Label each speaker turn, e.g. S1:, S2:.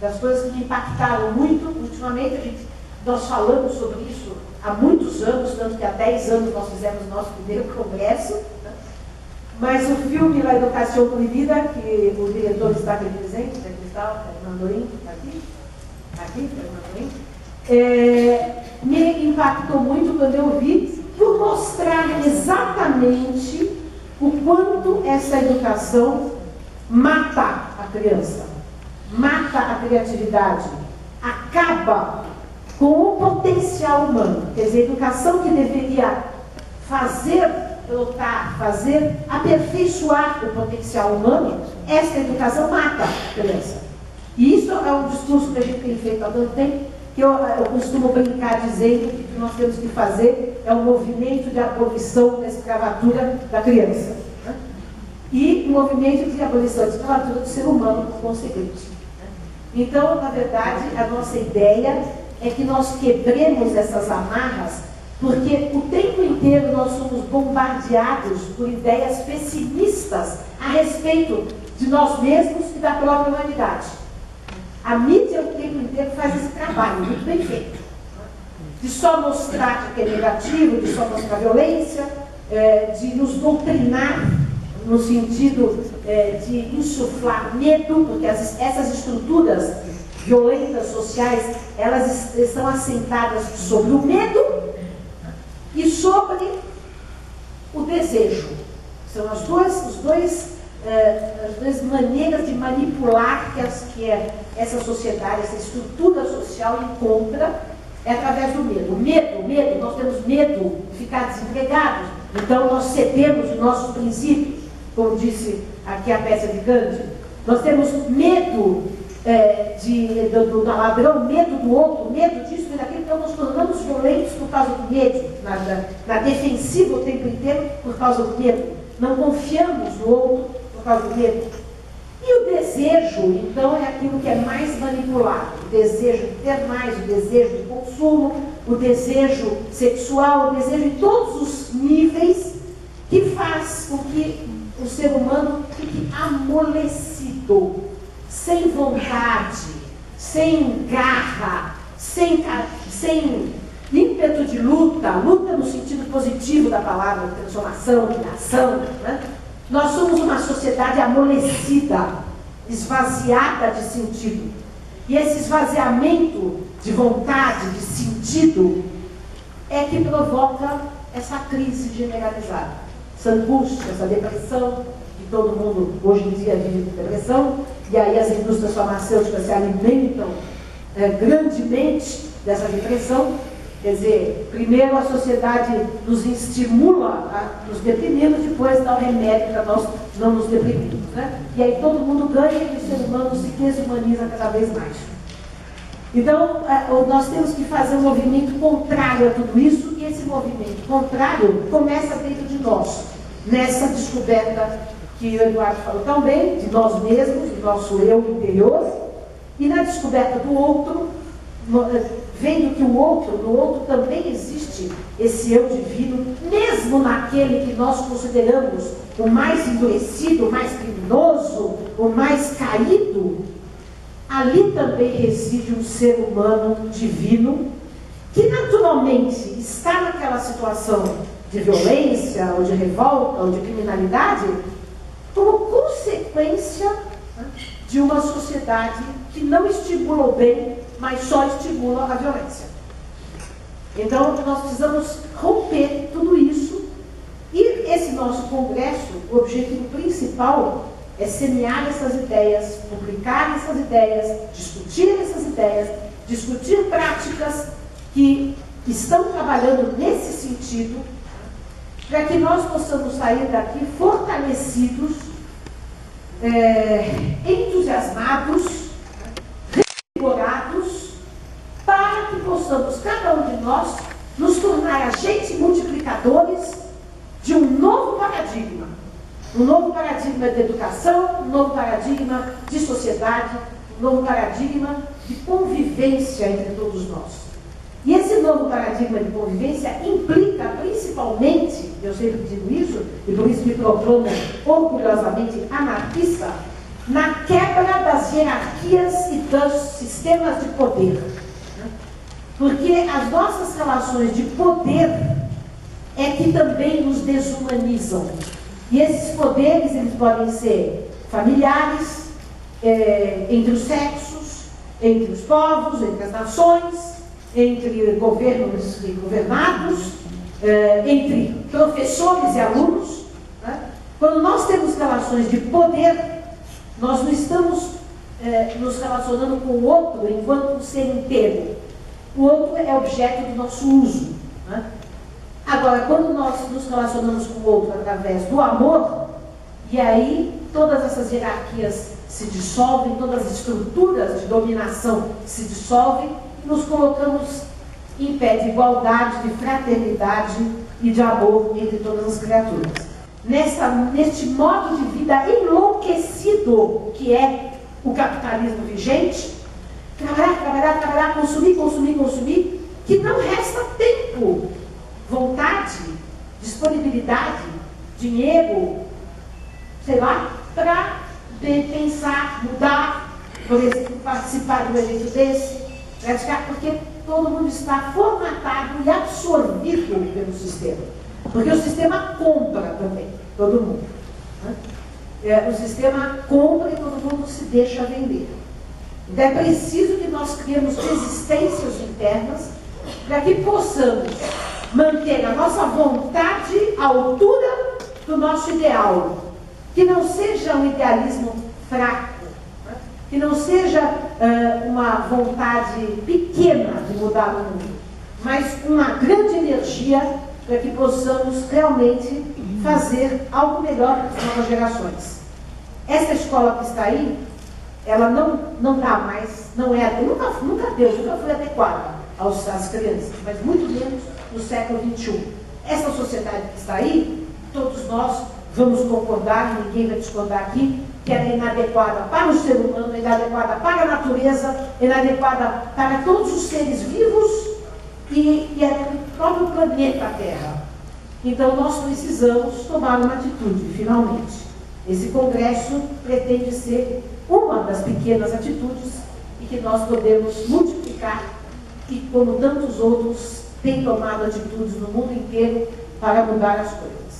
S1: das coisas que me impactaram muito. Ultimamente, nós falamos sobre isso há muitos anos, tanto que há 10 anos nós fizemos nosso primeiro congresso, né? Mas o filme La Educação Proibida, que o diretor está aqui presente, né, Cristal, Mandorim, aqui, me impactou muito quando eu vi, por mostrar exatamente o quanto essa educação mata a criança, mata a criatividade, acaba com o potencial humano. Quer dizer, a educação que deveria fazer brotar, fazer aperfeiçoar o potencial humano, essa educação mata a criança. E isso é um discurso que a gente tem feito há tanto tempo, que eu costumo brincar dizendo que o que nós temos que fazer é um movimento de abolição da escravatura da criança, né? E um movimento de abolição da escravatura do ser humano, por consequente, né? Então, na verdade, a nossa ideia é que nós quebremos essas amarras, porque o tempo inteiro nós somos bombardeados por ideias pessimistas a respeito de nós mesmos e da própria humanidade. A mídia o tempo inteiro faz esse trabalho muito bem feito, de só mostrar o que é negativo, de só mostrar violência, de nos doutrinar no sentido de insuflar medo, porque essas estruturas violentas sociais, elas estão assentadas sobre o medo e sobre o desejo. São as duas maneiras de manipular que essa sociedade, essa estrutura social encontra, é através do medo. O medo, nós temos medo de ficar desempregados, então nós cedemos os nossos princípios, como disse aqui a peça de Gandhi. Nós temos medo do ladrão, medo do outro, medo disso e daquilo, então nós tornamos violentos por causa do medo, na defensiva o tempo inteiro por causa do medo. Não confiamos no outro por causa do medo. E o desejo, então, é aquilo que é mais manipulado. O desejo de ter mais, o desejo de consumo, o desejo sexual, o desejo em todos os níveis, que faz com que o ser humano fique amolecido, sem vontade, sem garra, sem ímpeto de luta no sentido positivo da palavra, de transformação, de ação, né? Nós somos uma sociedade amolecida, esvaziada de sentido. E esse esvaziamento de vontade, de sentido, é que provoca essa crise generalizada, essa angústia, essa depressão, que todo mundo hoje em dia vive com depressão, e aí as indústrias farmacêuticas se alimentam grandemente dessa depressão. Quer dizer, primeiro a sociedade nos estimula a nos deprimirmos, depois dá o remédio para nós não nos deprimirmos, né? E aí todo mundo ganha e o ser humano se desumaniza cada vez mais. Então, nós temos que fazer um movimento contrário a tudo isso, e esse movimento contrário começa dentro de nós, nessa descoberta que o Eduardo falou tão bem, de nós mesmos, do nosso eu interior, e na descoberta do outro, vendo que no outro também existe esse eu divino, mesmo naquele que nós consideramos o mais endurecido, o mais criminoso, o mais caído, ali também reside um ser humano divino, que naturalmente está naquela situação de violência, ou de revolta, ou de criminalidade, como consequência de uma sociedade que não estimula o bem, mas só estimula a violência. Então, nós precisamos romper tudo isso, e esse nosso congresso, o objetivo principal é semear essas ideias, publicar essas ideias, discutir práticas que estão trabalhando nesse sentido, para que nós possamos sair daqui fortalecidos, entusiasmados, revigorados, para que possamos, cada um de nós, nos tornar agentes multiplicadores de um novo paradigma de educação, um novo paradigma de sociedade, um novo paradigma de convivência entre todos nós. E esse novo paradigma de convivência implica principalmente, eu sempre digo isso, e por isso me proclamo orgulhosamente anarquista, na quebra das hierarquias e dos sistemas de poder. Porque as nossas relações de poder é que também nos desumanizam. E esses poderes, eles podem ser familiares, entre os sexos, entre os povos, entre as nações, entre governos e governados, entre professores e alunos. Né? Quando nós temos relações de poder, nós não estamos nos relacionando com o outro enquanto um ser inteiro. O outro é objeto do nosso uso. Né? Agora, quando nós nos relacionamos com o outro através do amor, e aí todas essas hierarquias se dissolvem, todas as estruturas de dominação se dissolvem, e nos colocamos em pé de igualdade, de fraternidade e de amor entre todas as criaturas. Neste modo de vida enlouquecido que é o capitalismo vigente, trabalhar, consumir, que não resta tempo, vontade, disponibilidade, dinheiro, sei lá, para pensar, mudar, por exemplo, participar de um evento desse, praticar, porque todo mundo está formatado e absorvido pelo sistema. Porque o sistema compra também, todo mundo. Né? O sistema compra e todo mundo se deixa vender. Então é preciso que nós criemos resistências internas para que possamos manter a nossa vontade à altura do nosso ideal. Que não seja um idealismo fraco, né? Que não seja uma vontade pequena de mudar o mundo, mas uma grande energia para que possamos realmente fazer algo melhor para as novas gerações. Essa escola que está aí, ela não dá mais, não é, nunca foi adequada às crianças, mas muito menos no século XXI. Essa sociedade que está aí, todos nós vamos concordar, ninguém vai discordar aqui, que ela é inadequada para o ser humano, é inadequada para a natureza, é inadequada para todos os seres vivos e é do próprio planeta Terra. Então nós precisamos tomar uma atitude, finalmente. Esse congresso pretende ser uma das pequenas atitudes e que nós podemos multiplicar e, como tantos outros, têm tomado atitudes no mundo inteiro para mudar as coisas.